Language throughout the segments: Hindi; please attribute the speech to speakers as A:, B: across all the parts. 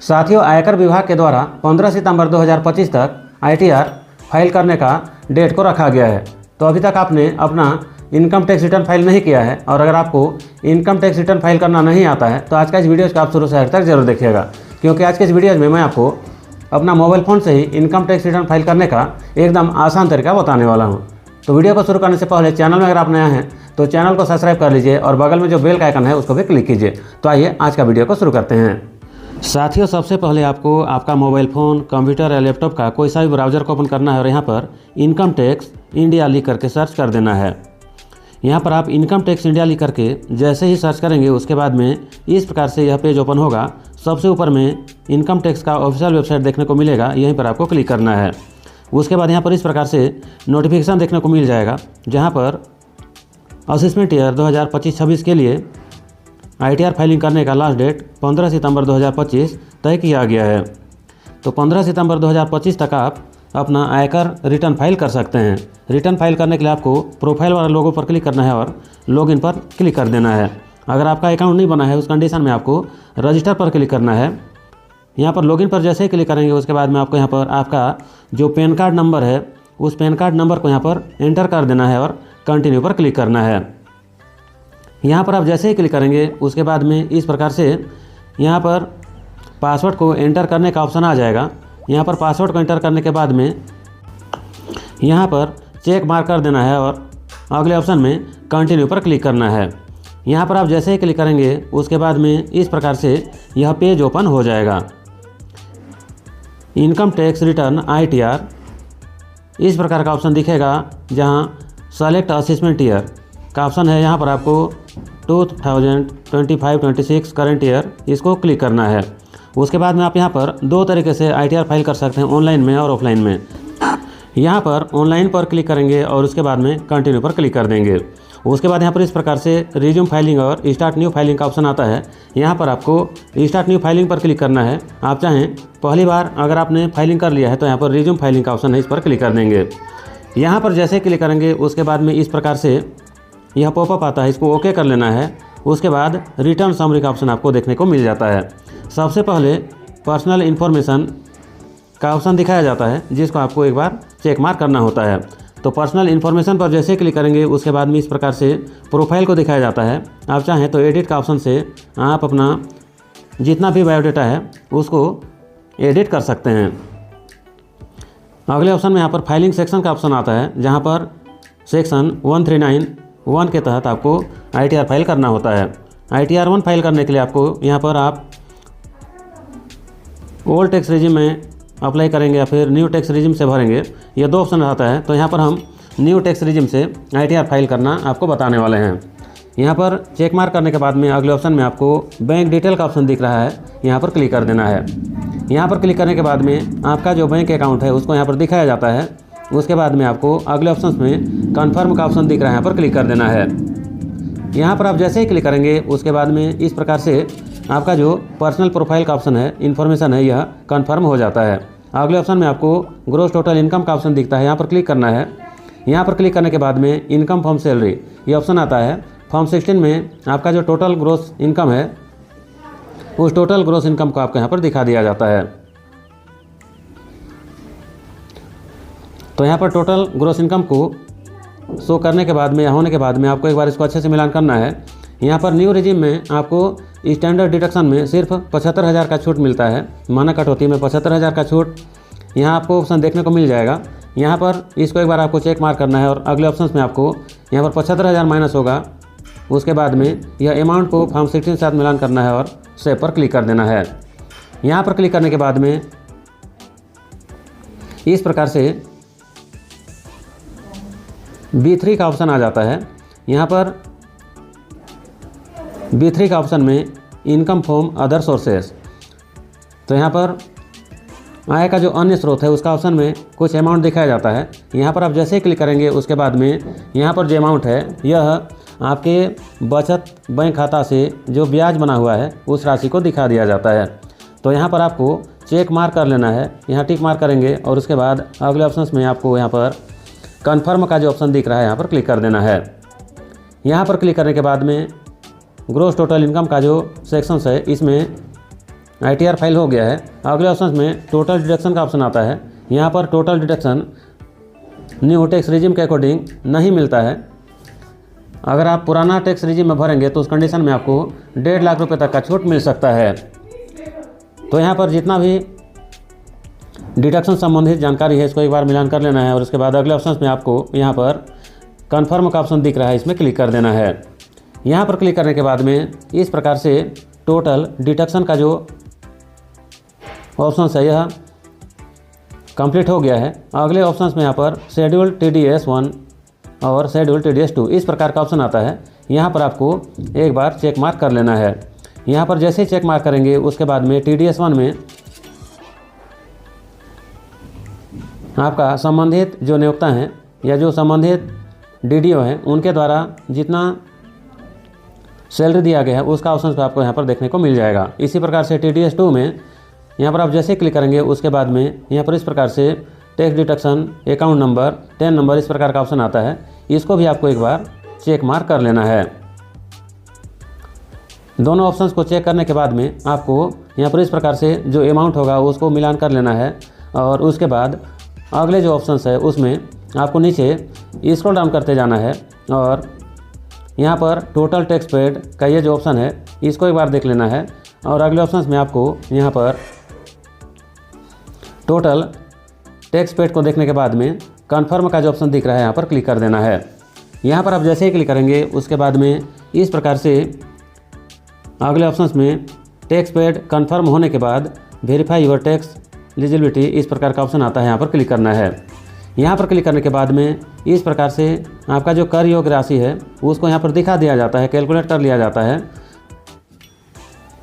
A: साथियों, आयकर विभाग के द्वारा 15 सितंबर 2025 तक ITR फाइल करने का डेट को रखा गया है। तो अभी तक आपने अपना इनकम टैक्स रिटर्न फाइल नहीं किया है और अगर आपको इनकम टैक्स रिटर्न फाइल करना नहीं आता है तो आज का इस वीडियो को आप शुरू से आखिर तक जरूर देखिएगा, क्योंकि आज के इस वीडियो में मैं आपको अपना मोबाइल फ़ोन से ही इनकम टैक्स रिटर्न फाइल करने का एकदम आसान तरीका बताने वाला हूँ। तो वीडियो को शुरू करने से पहले चैनल में अगर आप नया हैं तो चैनल को सब्सक्राइब कर लीजिए और बगल में जो बेल का आइकन है उसको भी क्लिक कीजिए। तो आइए आज का वीडियो को शुरू करते हैं। साथियों, सबसे पहले आपको आपका मोबाइल फ़ोन, कंप्यूटर या लैपटॉप का कोई सा भी ब्राउज़र को ओपन करना है और यहाँ पर इनकम टैक्स इंडिया लिख करके सर्च कर देना है। यहाँ पर आप इनकम टैक्स इंडिया लिख करके जैसे ही सर्च करेंगे उसके बाद में इस प्रकार से यह पेज ओपन होगा। सबसे ऊपर में इनकम टैक्स का ऑफिशियल वेबसाइट देखने को मिलेगा, यहीं पर आपको क्लिक करना है। उसके बाद यहाँ पर इस प्रकार से नोटिफिकेशन देखने को मिल जाएगा, जहाँ पर असेसमेंट ईयर 2025-26 के लिए ITR फाइलिंग करने का लास्ट डेट 15 सितंबर 2025 तय किया गया है। तो 15 सितंबर 2025 तक आप अपना आयकर रिटर्न फाइल कर सकते हैं। रिटर्न फाइल करने के लिए आपको प्रोफाइल वाला लोगो पर क्लिक करना है और लॉगिन पर क्लिक कर देना है। अगर आपका अकाउंट नहीं बना है उस कंडीशन में आपको रजिस्टर पर क्लिक करना है। यहाँ पर लॉगिन पर जैसे ही क्लिक करेंगे उसके बाद में आपको यहाँ पर आपका जो पैन कार्ड नंबर है उस पैन कार्ड नंबर को यहाँ पर एंटर कर देना है और कंटिन्यू पर क्लिक करना है। यहाँ पर आप जैसे ही क्लिक करेंगे उसके बाद में इस प्रकार से यहाँ पर पासवर्ड को एंटर करने का ऑप्शन आ जाएगा। यहाँ पर पासवर्ड को एंटर करने के बाद में यहाँ पर चेक मार्क कर देना है और अगले ऑप्शन में कंटिन्यू पर क्लिक करना है। यहाँ पर आप जैसे ही क्लिक करेंगे उसके बाद में इस प्रकार से यह पेज ओपन हो जाएगा। इनकम टैक्स रिटर्न ITR इस प्रकार का ऑप्शन दिखेगा, जहाँ सेलेक्ट असेसमेंट ईयर का ऑप्शन है। यहाँ पर आपको 2025-26 करंट ईयर इसको क्लिक करना है। उसके बाद में आप यहाँ पर दो तरीके से ITR फाइल कर सकते हैं, ऑनलाइन में और ऑफलाइन में। यहाँ पर ऑनलाइन पर क्लिक करेंगे और उसके बाद में कंटिन्यू पर क्लिक कर देंगे। उसके बाद यहाँ पर इस प्रकार से रिज्यूम फाइलिंग और स्टार्ट न्यू फाइलिंग का ऑप्शन आता है। यहाँ पर आपको स्टार्ट न्यू फाइलिंग पर क्लिक करना है। आप चाहें पहली बार अगर आपने फाइलिंग कर लिया है तो यहाँ पर रिज्यूम फाइलिंग का ऑप्शन है, इस पर क्लिक कर देंगे। यहाँ पर जैसे क्लिक करेंगे उसके बाद में इस प्रकार से यह पॉपअप आता है, इसको ओके कर लेना है। उसके बाद रिटर्न समरी का ऑप्शन आपको देखने को मिल जाता है। सबसे पहले पर्सनल इन्फॉर्मेशन का ऑप्शन दिखाया जाता है, जिसको आपको एक बार चेक मार्क करना होता है। तो पर्सनल इन्फॉर्मेशन पर जैसे क्लिक करेंगे उसके बाद में इस प्रकार से प्रोफाइल को दिखाया जाता है। आप चाहें तो एडिट का ऑप्शन से आप अपना जितना भी बायोडाटा है उसको एडिट कर सकते हैं। अगले ऑप्शन में यहाँ पर फाइलिंग सेक्शन का ऑप्शन आता है, जहाँ पर सेक्शन 1391 के तहत आपको ITR फाइल करना होता है। ITR 1 फाइल करने के लिए आपको यहाँ पर आप ओल्ड टैक्स रिजिम में अप्लाई करेंगे या फिर न्यू टैक्स रिजिम से भरेंगे, ये दो ऑप्शन आता है। तो यहाँ पर हम न्यू टैक्स रिजिम से ITR फाइल करना आपको बताने वाले हैं। यहाँ पर चेक मार्क करने के बाद में अगले ऑप्शन में आपको बैंक डिटेल का ऑप्शन दिख रहा है, यहाँ पर क्लिक कर देना है। यहाँ पर क्लिक करने के बाद में आपका जो बैंक अकाउंट है उसको यहाँ पर दिखाया जाता है। उसके बाद में आपको अगले ऑप्शन में कन्फर्म का ऑप्शन दिख रहा है, यहाँ पर क्लिक कर देना है। यहाँ पर आप जैसे ही क्लिक करेंगे उसके बाद में इस प्रकार से आपका जो पर्सनल प्रोफाइल का ऑप्शन है, इन्फॉर्मेशन है, यह कन्फर्म हो जाता है। अगले ऑप्शन में आपको ग्रॉस टोटल इनकम का ऑप्शन दिखता है, यहाँ पर क्लिक करना है। यहाँ पर क्लिक करने के बाद में इनकम फ्रॉम सैलरी ये ऑप्शन आता है। फॉर्म 16 में आपका जो टोटल ग्रॉस इनकम है उस टोटल ग्रॉस इनकम को आपको यहाँ पर दिखा दिया जाता है। तो यहाँ पर टोटल ग्रॉस इनकम को शो करने के बाद में या होने के बाद में आपको एक बार इसको अच्छे से मिलान करना है। यहाँ पर न्यू रिजिम में आपको स्टैंडर्ड डिडक्शन में सिर्फ 75,000 का छूट मिलता है। मानक कटौती में 75,000 का छूट यहाँ आपको ऑप्शन देखने को मिल जाएगा। यहाँ पर इसको एक बार आपको चेक मार्क करना है और अगले ऑप्शन में आपको यहाँ पर 75,000 माइनस होगा। उसके बाद में यह अमाउंट को फॉर्म 16 के साथ मिलान करना है और सेव पर क्लिक कर देना है। यहाँ पर क्लिक करने के बाद में इस प्रकार से B3 का ऑप्शन आ जाता है। यहाँ पर B3 का ऑप्शन में इनकम फ्रॉम अदर सोर्सेस, तो यहाँ पर आय का जो अन्य स्रोत है उसका ऑप्शन में कुछ अमाउंट दिखाया जाता है। यहाँ पर आप जैसे ही क्लिक करेंगे उसके बाद में यहाँ पर जो अमाउंट है यह आपके बचत बैंक खाता से जो ब्याज बना हुआ है उस राशि को दिखा दिया जाता है। तो यहाँ पर आपको चेक मार्क कर लेना है, यहाँ टिक मार्क करेंगे और उसके बाद अगले ऑप्शन में आपको यहाँ पर कन्फर्म का जो ऑप्शन दिख रहा है यहाँ पर क्लिक कर देना है। यहाँ पर क्लिक करने के बाद में ग्रॉस टोटल इनकम का जो सेक्शंस है इसमें ITR फाइल हो गया है। अगले ऑप्शन में टोटल डिडक्शन का ऑप्शन आता है। यहाँ पर total deduction new tax regime के अकॉर्डिंग नहीं मिलता है। अगर आप पुराना टैक्स रिजिम में भरेंगे तो उस कंडीशन में आपको 1.5 लाख रुपये तक का छूट मिल सकता है। तो यहाँ पर जितना भी डिडक्शन संबंधित जानकारी है इसको एक बार मिलान कर लेना है और उसके बाद अगले ऑप्शन में आपको यहाँ पर कन्फर्म का ऑप्शन दिख रहा है, इसमें क्लिक कर देना है। यहाँ पर क्लिक करने के बाद में इस प्रकार से टोटल डिडक्शन का जो ऑप्शन है यह कंप्लीट हो गया है। अगले ऑप्शन में यहाँ पर शेड्यूल TDS 1 और शेड्यूल TDS 2 इस प्रकार का ऑप्शन आता है। यहाँ पर आपको एक बार चेक मार्क कर लेना है। यहाँ पर जैसे ही चेक मार्क करेंगे उसके बाद में TDS 1 में आपका संबंधित जो नियोक्ता हैं या जो संबंधित DDO हैं उनके द्वारा जितना सैलरी दिया गया है उसका ऑप्शन आपको यहाँ पर देखने को मिल जाएगा। इसी प्रकार से TDS 2 में यहाँ पर आप जैसे क्लिक करेंगे उसके बाद में यहाँ पर इस प्रकार से tax deduction account number 10 number इस प्रकार का ऑप्शन आता है। इसको भी आपको एक बार चेक मार्क कर लेना है। दोनों ऑप्शंस को चेक करने के बाद में आपको यहाँ पर इस प्रकार से जो अमाउंट होगा उसको मिलान कर लेना है और उसके बाद अगले जो ऑप्शंस है उसमें आपको नीचे स्क्रॉल डाउन करते जाना है और यहाँ पर टोटल टैक्स पेड का ये जो ऑप्शन है इसको एक बार देख लेना है और अगले ऑप्शंस में आपको यहाँ पर टोटल टैक्स पेड को देखने के बाद में कन्फर्म का जो ऑप्शन दिख रहा है यहाँ पर क्लिक कर देना है। यहाँ पर आप जैसे ही क्लिक करेंगे उसके बाद में इस प्रकार से अगले ऑप्शंस में टैक्स पेड कन्फर्म होने के बाद वेरीफाई योर टैक्स एलिजिबिलिटी इस प्रकार का ऑप्शन आता है। यहाँ पर क्लिक करना है। यहाँ पर क्लिक करने के बाद में इस प्रकार से आपका जो कर योग्य राशि है उसको यहाँ पर दिखा दिया जाता है, कैलकुलेट कर लिया जाता है।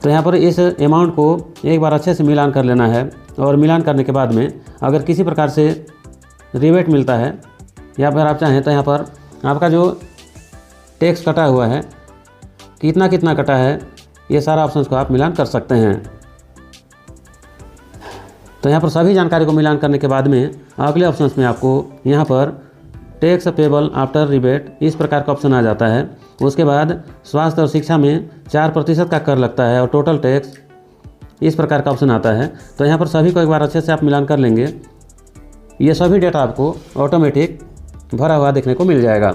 A: तो यहाँ पर इस अमाउंट को एक बार अच्छे से मिलान कर लेना है और मिलान करने के बाद में अगर किसी प्रकार से रिबेट मिलता है या फिर आप चाहें तो यहाँ पर आपका जो टैक्स कटा हुआ है कितना कितना कटा है ये सारा ऑप्शन को आप मिलान कर सकते हैं। तो यहाँ पर सभी जानकारी को मिलान करने के बाद में अगले ऑप्शंस में आपको यहाँ पर टैक्स पेबल आफ्टर रिबेट इस प्रकार का ऑप्शन आ जाता है। उसके बाद स्वास्थ्य और शिक्षा में 4% का कर लगता है और टोटल टैक्स इस प्रकार का ऑप्शन आता है। तो यहाँ पर सभी को एक बार अच्छे से आप मिलान कर लेंगे। ये सभी डेटा आपको ऑटोमेटिक भरा हुआ देखने को मिल जाएगा।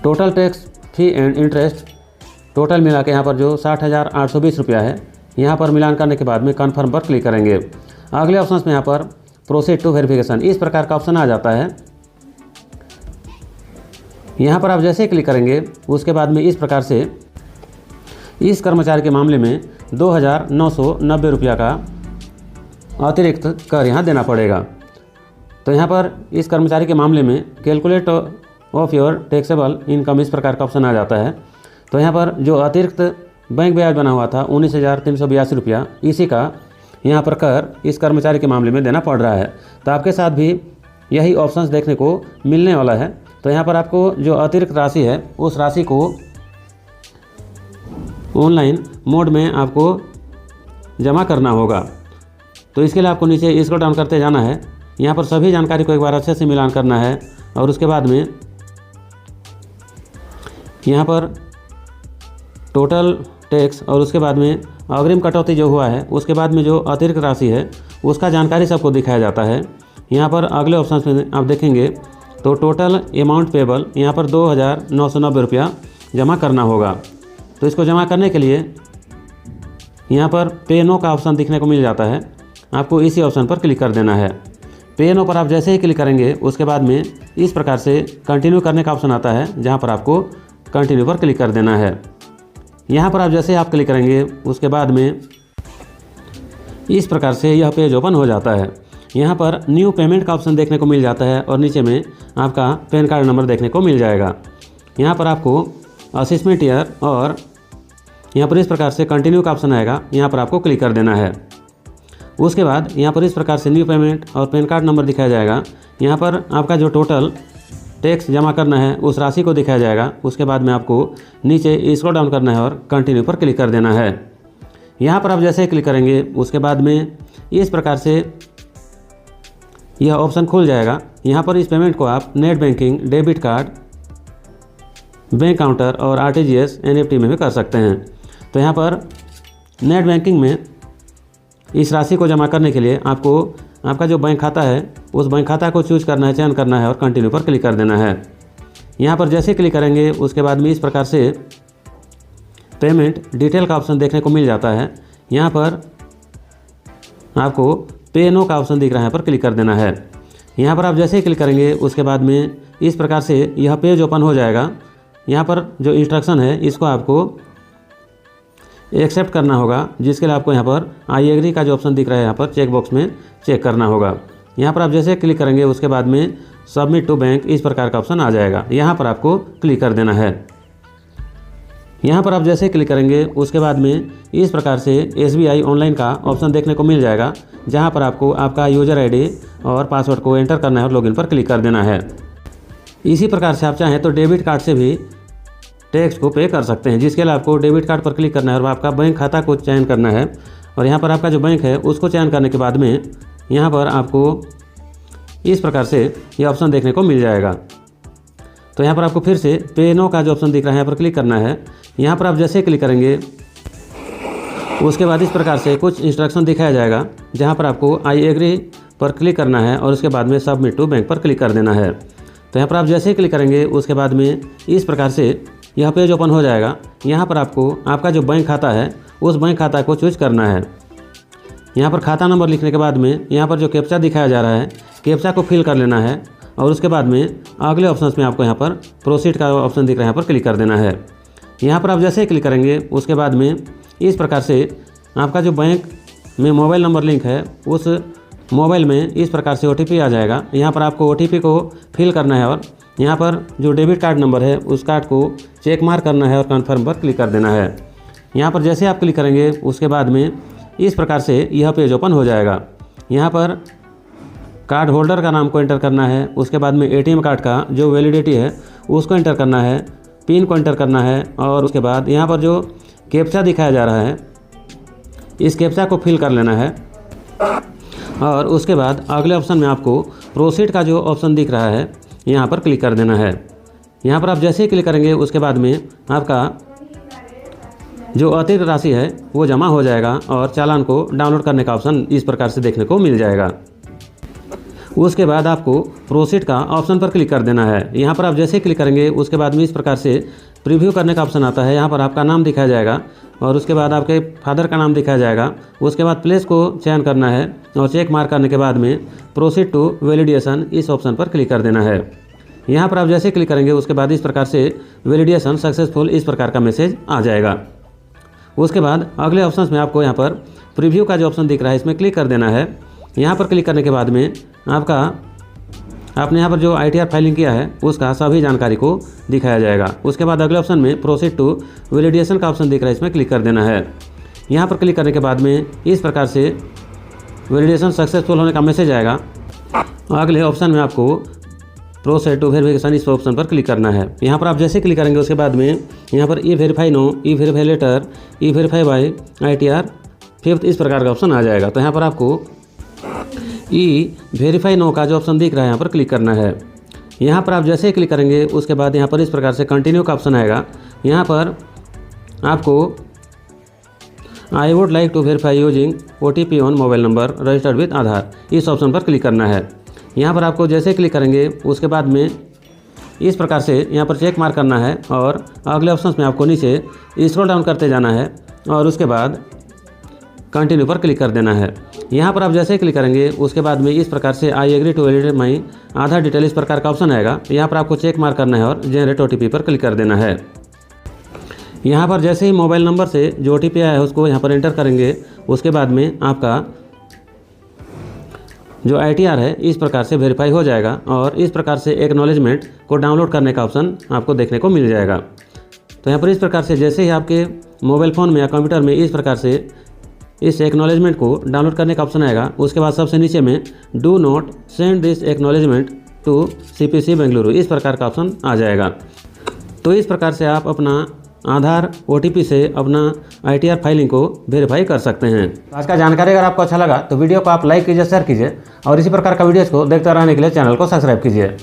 A: Total tax fee and interest total मिला के यहाँ पर जो 60,820 रुपया है यहाँ पर मिलान करने के बाद में कन्फर्म पर क्लिक करेंगे। अगले ऑप्शन में यहाँ पर प्रोसीड टू वेरिफिकेशन इस प्रकार का ऑप्शन आ जाता है। यहाँ पर आप जैसे ही क्लिक करेंगे उसके बाद में इस प्रकार से इस कर्मचारी के मामले में 2,990 रुपया का अतिरिक्त कर यहाँ देना पड़ेगा। तो यहाँ पर इस कर्मचारी के मामले में calculate of your taxable income इस प्रकार का ऑप्शन आ जाता है। तो यहाँ पर जो अतिरिक्त बैंक ब्याज बना हुआ था 19,382 रुपया इसी का यहाँ पर कर इस कर्मचारी के मामले में देना पड़ रहा है। तो आपके साथ भी यही ऑप्शंस देखने को मिलने वाला है। तो यहाँ पर आपको जो अतिरिक्त राशि है उस राशि को ऑनलाइन मोड में आपको जमा करना होगा। तो इसके लिए आपको नीचे स्क्रॉल डाउन करते जाना है। यहाँ पर सभी जानकारी को एक बार अच्छे से मिलान करना है और उसके बाद में यहाँ पर टोटल टैक्स और उसके बाद में अग्रिम कटौती जो हुआ है उसके बाद में जो अतिरिक्त राशि है उसका जानकारी सबको दिखाया जाता है। यहाँ पर अगले ऑप्शन में आप देखेंगे तो टोटल अमाउंट पेबल यहाँ पर 2,990 रुपया जमा करना होगा। तो इसको जमा करने के लिए यहाँ पर पे नो का ऑप्शन दिखने को मिल जाता है। आपको इसी ऑप्शन पर क्लिक कर देना है। पे नो पर आप जैसे ही क्लिक करेंगे उसके बाद में इस प्रकार से कंटिन्यू करने का ऑप्शन आता है जहाँ पर आपको कंटिन्यू पर क्लिक कर देना है। यहाँ पर आप जैसे आप क्लिक करेंगे उसके बाद में इस प्रकार से यह पेज ओपन हो जाता है। यहाँ पर न्यू पेमेंट का ऑप्शन देखने को मिल जाता है और नीचे में आपका पैन कार्ड नंबर देखने को मिल जाएगा। यहाँ पर आपको असेसमेंट ईयर और यहाँ पर इस प्रकार से कंटिन्यू का ऑप्शन आएगा, यहाँ पर आपको क्लिक कर देना है। उसके बाद यहाँ पर इस प्रकार से न्यू पेमेंट और पैन कार्ड नंबर दिखाया जाएगा। यहाँ पर आपका जो टोटल टैक्स जमा करना है उस राशि को दिखाया जाएगा। उसके बाद में आपको नीचे स्क्रॉल डाउन करना है और कंटिन्यू पर क्लिक कर देना है। यहाँ पर आप जैसे ही क्लिक करेंगे उसके बाद में इस प्रकार से यह ऑप्शन खुल जाएगा। यहाँ पर इस पेमेंट को आप net banking, debit card, bank counter और RTGS, NEFT में भी कर सकते हैं। तो यहाँ पर नेट बैंकिंग में इस राशि को जमा करने के लिए आपको आपका जो बैंक खाता है उस बैंक खाता को चूज करना है, चयन करना है और कंटिन्यू पर क्लिक कर देना है। यहाँ पर जैसे क्लिक करेंगे उसके बाद में इस प्रकार से पेमेंट डिटेल का ऑप्शन देखने को मिल जाता है। यहाँ पर आपको पे नो का ऑप्शन दिख रहा है, यहाँ पर क्लिक कर देना है। यहाँ पर आप जैसे ही क्लिक करेंगे उसके बाद में इस प्रकार से यह पेज ओपन हो जाएगा। यहाँ पर जो इंस्ट्रक्शन है इसको आपको एक्सेप्ट करना होगा, जिसके लिए आपको यहाँ पर आई एग्री का जो ऑप्शन दिख रहा है यहाँ पर चेक बॉक्स में चेक करना होगा। यहाँ पर आप जैसे क्लिक करेंगे उसके बाद में सबमिट टू बैंक इस प्रकार का ऑप्शन आ जाएगा, यहाँ पर आपको क्लिक कर देना है। यहाँ पर आप जैसे क्लिक करेंगे उसके बाद में इस प्रकार से SBI ऑनलाइन का ऑप्शन देखने को मिल जाएगा, जहाँ पर आपको आपका यूज़र ID और पासवर्ड को एंटर करना है और लॉगिन पर क्लिक कर देना है। इसी प्रकार से आप चाहें तो डेबिट कार्ड से भी टैक्स को पे कर सकते हैं, जिसके लिए आपको डेबिट कार्ड पर क्लिक करना है और आपका बैंक खाता को चयन करना है और यहाँ पर आपका जो बैंक है उसको चयन करने के बाद में यहाँ पर आपको इस प्रकार से ये ऑप्शन देखने को मिल जाएगा। तो यहाँ पर आपको फिर से पे नो का जो ऑप्शन दिख रहा है यहाँ पर क्लिक करना है। यहाँ पर आप जैसे क्लिक करेंगे उसके बाद इस प्रकार से कुछ इंस्ट्रक्शन दिखाया जाएगा, जहाँ पर आपको आई एग्री पर क्लिक करना है और उसके बाद में सबमिट टू बैंक पर क्लिक कर देना है। तो यहाँ पर आप जैसे ही क्लिक करेंगे उसके बाद में इस प्रकार से यह पेज ओपन हो जाएगा। यहाँ पर आपको आपका जो बैंक खाता है उस बैंक खाता को चूज करना है। यहाँ पर खाता नंबर लिखने के बाद में यहाँ पर जो कैप्चा दिखाया जा रहा है कैप्चा को फिल कर लेना है और उसके बाद में अगले ऑप्शंस में आपको यहाँ पर प्रोसीड का ऑप्शन दिख रहा है, यहाँ पर क्लिक कर देना है। यहाँ पर आप जैसे ही क्लिक करेंगे उसके बाद में इस प्रकार से आपका जो बैंक में मोबाइल नंबर लिंक है उस मोबाइल में इस प्रकार से OTP आ जाएगा। यहाँ पर आपको OTP को फिल करना है और यहाँ पर जो डेबिट कार्ड नंबर है उस कार्ड को चेक मार्क करना है और कन्फर्म पर क्लिक कर देना है। यहाँ पर जैसे आप क्लिक करेंगे उसके बाद में इस प्रकार से यह पेज ओपन हो जाएगा। यहाँ पर कार्ड होल्डर का नाम को एंटर करना है, उसके बाद में ATM कार्ड का जो वैलिडिटी है उसको एंटर करना है, पिन को एंटर करना है और उसके बाद यहाँ पर जो कैप्चा दिखाया जा रहा है इस कैप्चा को फिल कर लेना है और उसके बाद अगले ऑप्शन में आपको प्रोसीड का जो ऑप्शन दिख रहा है यहाँ पर क्लिक कर देना है। यहाँ पर आप जैसे ही क्लिक करेंगे उसके बाद में आपका जो अतिरिक्त राशि है वो जमा हो जाएगा और चालान को डाउनलोड करने का ऑप्शन इस प्रकार से देखने को मिल जाएगा। उसके बाद आपको प्रोसीड का ऑप्शन पर क्लिक कर देना है। यहाँ पर आप जैसे ही क्लिक करेंगे उसके बाद में इस प्रकार से प्रीव्यू करने का ऑप्शन आता है। यहाँ पर आपका नाम दिखाया जाएगा और उसके बाद आपके फादर का नाम दिखाया जाएगा। उसके बाद प्लेस को चयन करना है और चेक मार्क करने के बाद में प्रोसीड टू वैलिडेशन इस ऑप्शन पर क्लिक कर देना है। यहाँ पर आप जैसे क्लिक करेंगे उसके बाद इस प्रकार से वैलिडेशन सक्सेसफुल इस प्रकार का मैसेज आ जाएगा। उसके बाद अगले ऑप्शंस में आपको यहाँ पर प्रीव्यू का जो ऑप्शन दिख रहा है इसमें क्लिक कर देना है। यहाँ पर क्लिक करने के बाद में आपने यहाँ पर जो ITR फाइलिंग किया है उसका सभी जानकारी को दिखाया जाएगा। उसके बाद अगले ऑप्शन में प्रोसीड टू वैलिडेशन का ऑप्शन दिख रहा है, इसमें क्लिक कर देना है। यहाँ पर क्लिक करने के बाद में इस प्रकार से वैलिडेशन सक्सेसफुल होने का मैसेज आएगा। अगले ऑप्शन में आपको प्रोसीड टू वेरिफिकेशन इस ऑप्शन पर क्लिक करना है। यहाँ पर आप जैसे क्लिक करेंगे उसके बाद में यहाँ पर e-verify no, e-verify later, e-verify by ITR 5th इस प्रकार का ऑप्शन आ जाएगा। तो यहाँ पर आपको E-वेरीफाई नो का जो ऑप्शन दिख रहा है यहाँ पर क्लिक करना है। यहाँ पर आप जैसे ही क्लिक करेंगे उसके बाद यहाँ पर इस प्रकार से कंटिन्यू का ऑप्शन आएगा। यहाँ पर आपको I would like to verify using OTP on mobile number registered with Aadhaar इस ऑप्शन पर क्लिक करना है। यहाँ पर आपको जैसे क्लिक करेंगे उसके बाद में इस प्रकार से यहाँ पर चेक मार्क करना है और अगले ऑप्शंस में आपको नीचे स्क्रॉल डाउन करते जाना है और उसके बाद कंटिन्यू पर क्लिक कर देना है। यहाँ पर आप जैसे क्लिक करेंगे उसके बाद में इस प्रकार से I agree to validate my Aadhaar detail इस प्रकार का ऑप्शन आएगा। यहाँ पर आपको चेक मार्क करना है और जनरेट OTP पर क्लिक कर देना है। यहाँ पर जैसे ही मोबाइल नंबर से जो OTP आया है उसको यहाँ पर एंटर करेंगे उसके बाद में आपका जो ITR है इस प्रकार से वेरीफाई हो जाएगा और इस प्रकार से एक्नॉलेजमेंट को डाउनलोड करने का ऑप्शन आपको देखने को मिल जाएगा। तो यहाँ पर इस प्रकार से जैसे ही आपके मोबाइल फ़ोन में या कंप्यूटर में इस प्रकार से इस एक्नॉलेजमेंट को डाउनलोड करने का ऑप्शन आएगा, उसके बाद सबसे नीचे में do not send this acknowledgement to CPC Bengaluru इस प्रकार का ऑप्शन आ जाएगा। तो इस प्रकार से आप अपना आधार OTP से अपना ITR फाइलिंग को वेरीफाई कर सकते हैं। आज का जानकारी अगर आपको अच्छा लगा तो वीडियो को आप लाइक कीजिए, शेयर कीजिए और इसी प्रकार का वीडियोज़ को देखते रहने के लिए चैनल को सब्सक्राइब कीजिए।